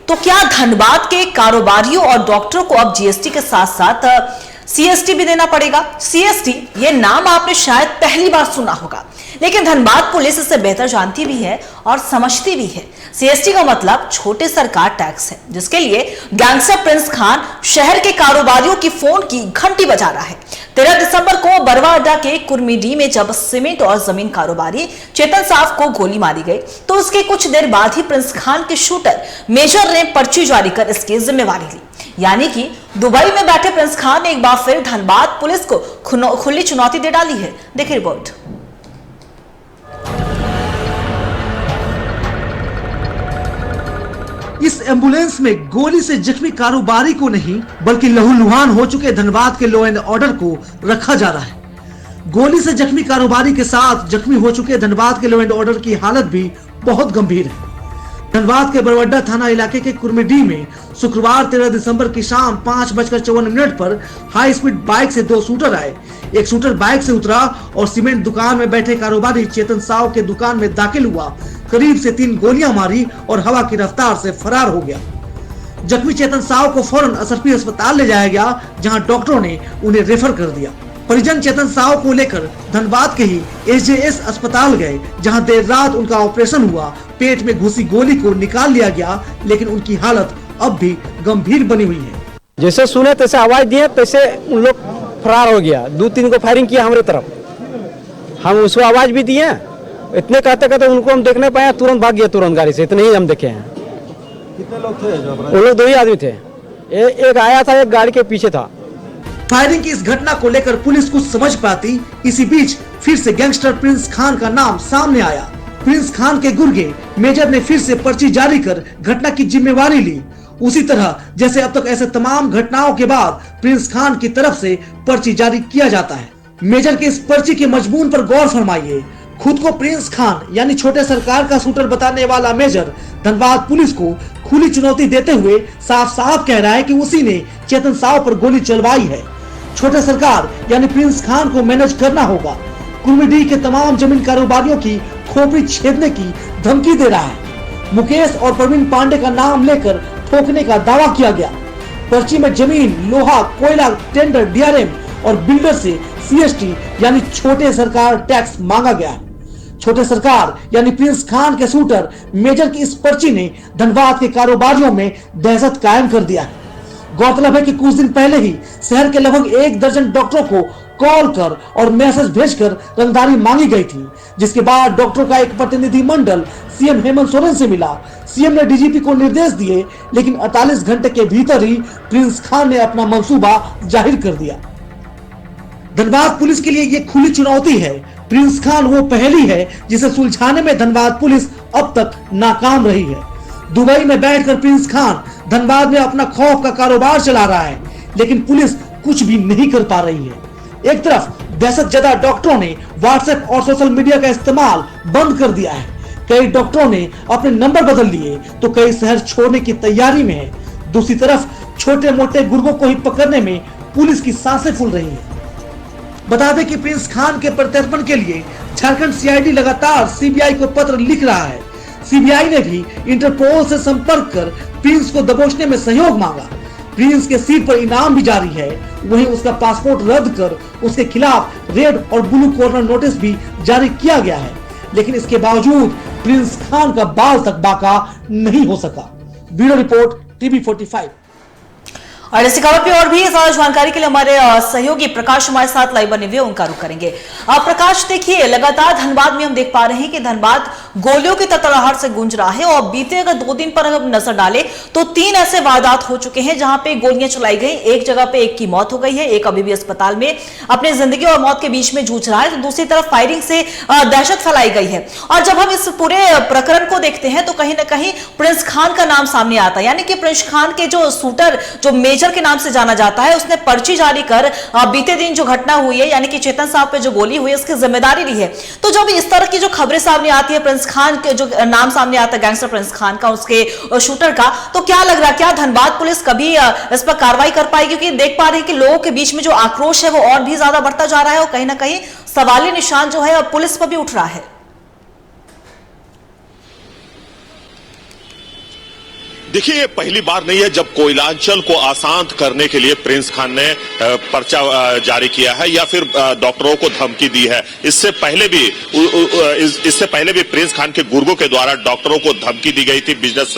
तो क्या धनबाद के कारोबारियों और डॉक्टरों को अब जीएसटी के साथ साथ सीएसटी भी देना पड़ेगा? सीएसटी ये नाम आपने शायद पहली बार सुना होगा, लेकिन धनबाद पुलिस इसे बेहतर जानती भी है और समझती भी है। सीएसटी का मतलब छोटे सरकार टैक्स है, जिसके लिए गैंगस्टर प्रिंस खान शहर के कारोबारियों की फोन की घंटी बजा रहा है। 13 दिसंबर को बरवा अड्डा के कुर्मीडी में जब सीमेंट और जमीन कारोबारी चेतन साफ को गोली मारी गई, तो उसके कुछ देर बाद ही प्रिंस खान के शूटर मेजर ने पर्ची जारी कर इसकी जिम्मेवारी ली। यानी कि दुबई में बैठे प्रिंस खान ने एक बार फिर धनबाद पुलिस को खुली चुनौती दे डाली है। देखिए रिपोर्ट। इस एम्बुलेंस में गोली से जख्मी कारोबारी को नहीं बल्कि लहूलुहान हो चुके धनबाद के लॉ एंड ऑर्डर को रखा जा रहा है। गोली से जख्मी कारोबारी के साथ जख्मी हो चुके धनबाद के लॉ एंड ऑर्डर की हालत भी बहुत गंभीर है। धनबाद के बरवड्डा थाना इलाके के कुर्मीडी में शुक्रवार 13 दिसंबर की शाम 5:54 पर हाई स्पीड बाइक से दो शूटर आए। एक शूटर बाइक से उतरा और सीमेंट दुकान में बैठे कारोबारी चेतन साव के दुकान में दाखिल हुआ, करीब से 3 गोलियां मारी और हवा की रफ्तार से फरार हो गया। जख्मी चेतन साव को फौरन असरपी अस्पताल ले जाया गया, जहां डॉक्टरों ने उन्हें रेफर कर दिया। परिजन चेतन साव को लेकर धनबाद के ही एसजेएस अस्पताल गए, जहां देर रात उनका ऑपरेशन हुआ। पेट में घुसी गोली को निकाल लिया गया, लेकिन उनकी हालत अब भी गंभीर बनी हुई है। जैसे सुने तैसे आवाज दिए, तैसे उन लोग फरार हो गया। 2-3 को फायरिंग किया हमारे तरफ, हम उसको आवाज भी दिए। इतने कहते कहते उनको हम देख नहीं पाए, तुरंत भाग गया तुरंत गाड़ी से। इतने ही हम देखे हैं। कितने लोग थे? वो लोग 2 ही आदमी थे। एक आया था, एक गाड़ी के पीछे था। फायरिंग की इस घटना को लेकर पुलिस कुछ समझ पाती, इसी बीच फिर से गैंगस्टर प्रिंस खान का नाम सामने आया। प्रिंस खान के गुर्गे मेजर ने फिर से पर्ची जारी कर घटना की जिम्मेवारी ली। उसी तरह जैसे अब तक ऐसे तमाम घटनाओं के बाद प्रिंस खान की तरफ से पर्ची जारी किया जाता है। मेजर के इस पर्ची के मजमून पर गौर फरमाइए। खुद को प्रिंस खान यानी छोटे सरकार का शूटर बताने वाला मेजर धनबाद पुलिस को खुली चुनौती देते हुए साफ साफ कह रहा है कि उसी ने चेतन साव पर गोली चलवाई है। छोटे सरकार यानी प्रिंस खान को मैनेज करना होगा। कुर्मीडी के तमाम जमीन कारोबारियों की खोपड़ी छेदने की धमकी दे रहा है। मुकेश और प्रवीण पांडे का नाम लेकर ठोकने का दावा किया गया। पर्ची में जमीन, लोहा, कोयला, टेंडर, डीआरएम और बिल्डर से सीएसटी यानी छोटे सरकार टैक्स मांगा गया है। छोटे सरकार यानी प्रिंस खान के शूटर मेजर की इस पर्ची ने धनबाद के कारोबारियों में दहशत कायम कर दिया है। गौरतलब है कि कुछ दिन पहले ही शहर के लगभग 1 दर्जन डॉक्टरों को कॉल कर और मैसेज भेजकर रंगदारी मांगी गई थी, जिसके बाद डॉक्टरों का एक प्रतिनिधि मंडल सीएम हेमंत सोरेन से मिला। सीएम ने डीजीपी को निर्देश दिए, लेकिन 48 घंटे के भीतर ही प्रिंस खान ने अपना मंसूबा जाहिर कर दिया। धनबाद पुलिस के लिए ये खुली चुनौती है। प्रिंस खान वो पहेली है जिसे सुलझाने में धनबाद पुलिस अब तक नाकाम रही है। दुबई में बैठकर प्रिंस खान धनबाद में अपना खौफ का कारोबार चला रहा है, लेकिन पुलिस कुछ भी नहीं कर पा रही है। एक तरफ दहशतजदा डॉक्टरों ने व्हाट्सएप और सोशल मीडिया का इस्तेमाल बंद कर दिया है। कई डॉक्टरों ने अपने नंबर बदल लिए, तो कई शहर छोड़ने की तैयारी में है। दूसरी तरफ छोटे मोटे गुर्गों को ही पकड़ने में पुलिस की सांसें फूल रही है। बता दें कि प्रिंस खान के प्रत्यर्पण के लिए झारखंड सीआईडी लगातार सीबीआई को पत्र लिख रहा है। सीबीआई ने भी इंटरपोल से संपर्क कर प्रिंस को दबोचने में सहयोग मांगा। प्रिंस के सिर पर इनाम भी जारी है। वहीं उसका पासपोर्ट रद्द कर उसके खिलाफ रेड और ब्लू कॉर्नर नोटिस भी जारी किया गया है, लेकिन इसके बावजूद प्रिंस खान का बाल तक बाका नहीं हो सका। Bureau report TV 45। और इसी खबर पे और भी ज्यादा जानकारी के लिए हमारे सहयोगी प्रकाश हमारे साथ लाइव बने हुए, उनका रुख करेंगे। प्रकाश, देखिए लगातार धनबाद में हम देख पा रहे हैं कि धनबाद गोलियों की तड़तड़ाहट से गूंज रहा है और बीते अगर 2 दिन पर हम नजर डालें तो 3 ऐसे वारदात हो चुके हैं जहां पे गोलियां चलाई गई। एक जगह पे एक की मौत हो गई है, एक अभी भी अस्पताल में अपने जिंदगी और मौत के बीच में जूझ रहा है, तो दूसरी तरफ फायरिंग से दहशत फैलाई गई है। और जब हम इस पूरे प्रकरण को देखते हैं तो कहीं ना कहीं प्रिंस खान का नाम सामने आता है, यानी कि प्रिंस खान के जो शूटर जो मेजर के नाम से जाना जाता है, उसने पर्ची जारी कर बीते दिन जो घटना हुई है यानी कि चेतन साहब पे जो गोली हुई है उसकी जिम्मेदारी ली है। तो जब इस तरह की जो खबरें सामने आती है, प्रिंस खान के जो नाम सामने आता है, गैंगस्टर प्रिंस खान का, उसके शूटर का, तो क्या लग रहा है क्या धनबाद पुलिस कभी इस पर कार्रवाई कर पाएगी? क्योंकि देख पा रहे हैं कि लोगों के बीच में जो आक्रोश है वो और भी ज्यादा बढ़ता जा रहा है और कहीं ना कहीं सवालिया निशान जो है पुलिस पर भी उठ रहा है। देखिए, ये पहली बार नहीं है जब कोयलांचल को अशांत करने के लिए प्रिंस खान ने पर्चा जारी किया है या फिर डॉक्टरों को धमकी दी है। इससे पहले भी प्रिंस खान के गुर्गों के द्वारा डॉक्टरों को धमकी दी गई थी, बिजनेस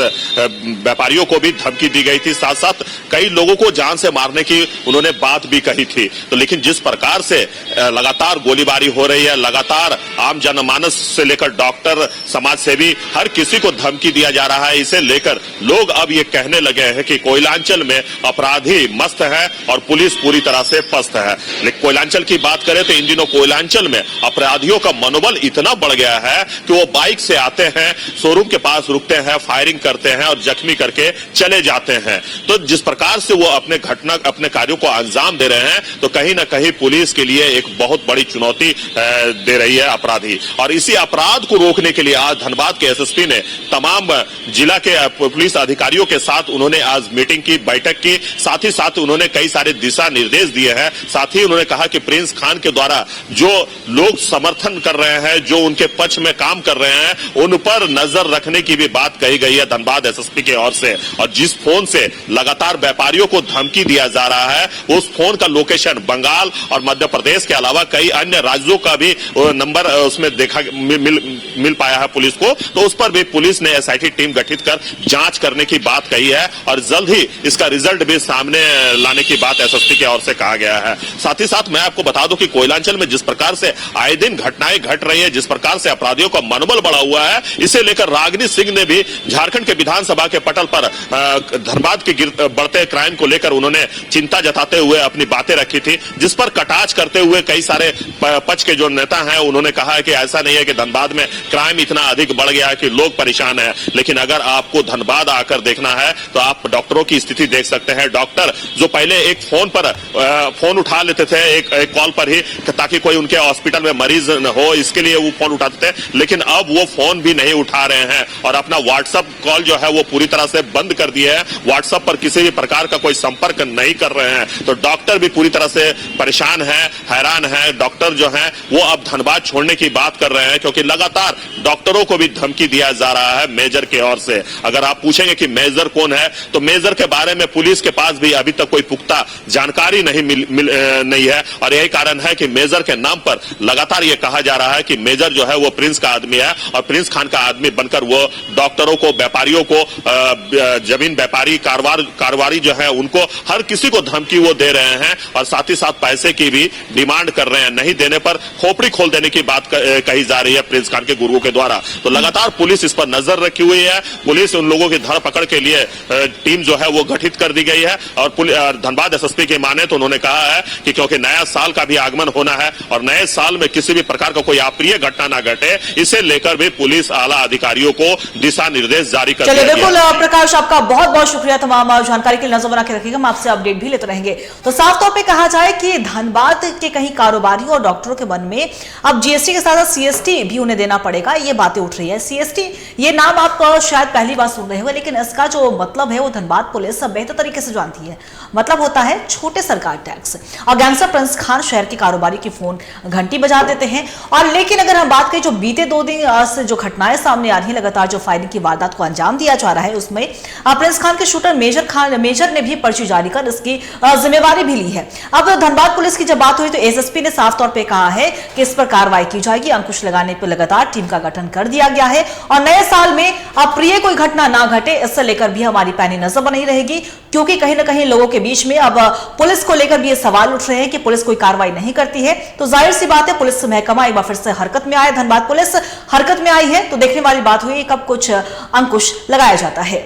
व्यापारियों को भी धमकी दी गई थी, साथ साथ कई लोगों को जान से मारने की उन्होंने बात भी कही थी। तो लेकिन जिस प्रकार से लगातार गोलीबारी हो रही है, लगातार आम जनमानस से लेकर डॉक्टर, समाज सेवी, हर किसी को धमकी दिया जा रहा है, इसे लेकर लोग अब ये कहने लगे हैं कि कोयलांचल में अपराधी मस्त है और पुलिस पूरी तरह से पस्त है। लेकिन कोयलांचल की बात करें तो इन दिनों कोयलांचल में अपराधियों का मनोबल इतना बढ़ गया है कि वो बाइक से आते हैं, शोरूम के पास रुकते हैं, फायरिंग करते हैं और जख्मी करके चले जाते हैं। तो जिस प्रकार से वो अपने कार्यों को अंजाम दे रहे हैं, तो कहीं ना कहीं पुलिस के लिए एक बहुत बड़ी चुनौती दे रही है अपराधी। और इसी अपराध को रोकने के लिए आज धनबाद के एसएसपी ने तमाम जिला के पुलिस अधिकारियों के साथ उन्होंने आज मीटिंग की, बैठक की, साथ ही साथ उन्होंने कई सारे दिशा निर्देश दिए हैं। साथ ही उन्होंने कहा कि प्रिंस खान के द्वारा जो लोग समर्थन कर रहे हैं, जो उनके पक्ष में काम कर रहे हैं, उन पर नजर रखने की भी बात कही गई है धनबाद एसएसपी की ओर से। और जिस फोन से लगातार व्यापारियों को धमकी दिया जा रहा है, उस फोन का लोकेशन बंगाल और मध्य प्रदेश के अलावा कई अन्य राज्यों का भी नंबर उसमें देखा मिल पाया है पुलिस को। तो उस पर भी पुलिस ने एसआईटी टीम गठित कर जांच करने की बात कही है और जल्द ही इसका रिजल्ट भी सामने लाने की बात एसएसपी की ओर से कहा गया है। साथ ही साथ मैं आपको बता दूं कि कोयलांचल में जिस प्रकार से आए दिन घटनाएं घट रही है, जिस प्रकार से अपराधियों का मनोबल बढ़ा हुआ है, इसे लेकर रागिनी सिंह ने भी झारखंड के विधानसभा के पटल पर धनबाद के बढ़ते क्राइम को लेकर उन्होंने चिंता जताते हुए अपनी बातें रखी थी, जिस पर कटाक्ष करते हुए कई सारे पक्ष के जो नेता हैं उन्होंने कहा है कि ऐसा नहीं है कि धनबाद में क्राइम इतना अधिक बढ़ गया है कि लोग परेशान हैं। लेकिन अगर आपको धनबाद आकर देखना है तो आप डॉक्टरों की स्थिति देख सकते हैं। डॉक्टर जो पहले एक फोन उठा लेते थे एक कॉल पर ही, ताकि कोई उनके हॉस्पिटल में मरीज न हो, इसके लिए वो फोन उठाते थे, लेकिन अब वो फोन भी नहीं उठा रहे हैं और अपना व्हाट्सएप कॉल जो है वो पूरी तरह से बंद कर दिए है। व्हाट्सएप पर किसी भी प्रकार का कोई संपर्क नहीं कर रहे हैं। तो डॉक्टर भी पूरी तरह से परेशान है, हैरान है। डॉक्टर जो है वो अब धनबाद छोड़ने की बात कर रहे हैं, क्योंकि लगातार डॉक्टरों को भी धमकी दिया जा रहा है मेजर की ओर से। अगर आप पूछेंगे कि मेजर कौन है, तो मेजर के बारे में पुलिस के पास भी अभी तक कोई पुख्ता जानकारी नहीं है और यही कारण है कि मेजर के नाम पर लगातार ये कहा जा रहा है कि मेजर जो है वो प्रिंस का आदमी है और प्रिंस खान का आदमी बनकर वो डॉक्टरों को, व्यापारियों को, जमीन व्यापारी, कारोबारी जो है उनको, हर किसी को धमकी वो दे रहे हैं और साथ ही साथ पैसे की भी डिमांड कर रहे हैं। नहीं देने पर खोपड़ी खोल देने की बात कही जा रही है प्रिंस खान के गुरुओं के द्वारा। तो लगातार पुलिस इस पर नजर रखी हुई है। पुलिस उन लोगों की धर पकड़ के लिए टीम जो है वो गठित कर दी गई है और धनबाद एसएसपी की माने तो उन्होंने कहा है कि क्योंकि नया साल का भी आगमन होना है और नए साल में किसी भी प्रकार का कोई अप्रिय घटना ना घटे, इसे लेकर भी पुलिस आला अधिकारियों को दिशा निर्देश जारी कर दिया। बिल्कुल प्रकाश, आपका बहुत बहुत शुक्रिया तमाम जानकारी के लिए। नजर बना के रखिएगा, हम आपसे अपडेट भी लेते रहेंगे। तो साफ तौर पे कहा जाए कि धनबाद के कहीं कारोबारियों और डॉक्टरों के मन में अब जीएसटी के साथ सीएसटी भी उन्हें देना पड़ेगा, ये बातें उठ रही है। सीएसटी ये नाम आप शायद पहली बार सुन रहे हो, लेकिन इसका जो मतलब है वो धनबाद पुलिस बेहतर तरीके से जानती है। मतलब होता है छोटे सरकार टैक्स। और गैंगस्टर प्रिंस खान शहर के कारोबारी की फोन घंटी बजा देते हैं। और लेकिन अगर हम बात करें जो बीते 2 दिन से जो घटनाएं सामने आ रही है, लगातार जो फायरिंग की वारदात को अंजाम दिया जा रहा है, उसमें प्रिंस खान के शूटर मेजर ने भी पर्ची जारी कर इसकी जिम्मेवारी भी ली है। अब धनबाद पुलिस की जब बात हुई तो एसएसपी ने साफ तौर पर कहा है कि इस पर कार्रवाई की जाएगी। अंकुश लगाने पर लगातार टीम का गठन कर दिया गया है और नए साल में अप्रिय कोई घटना ना घटे, इससे लेकर भी हमारी पैनी नजर बनी रहेगी। क्योंकि कहीं ना कहीं लोगों के बीच में अब पुलिस को लेकर भी ये सवाल उठ रहे हैं कि पुलिस कोई कार्रवाई नहीं करती है। तो जाहिर सी बात है पुलिस महकमा एक बार फिर से हरकत में आया। धनबाद पुलिस हरकत में आई है तो देखने वाली बात हुई कब कुछ अंकुश लगाया जाता है।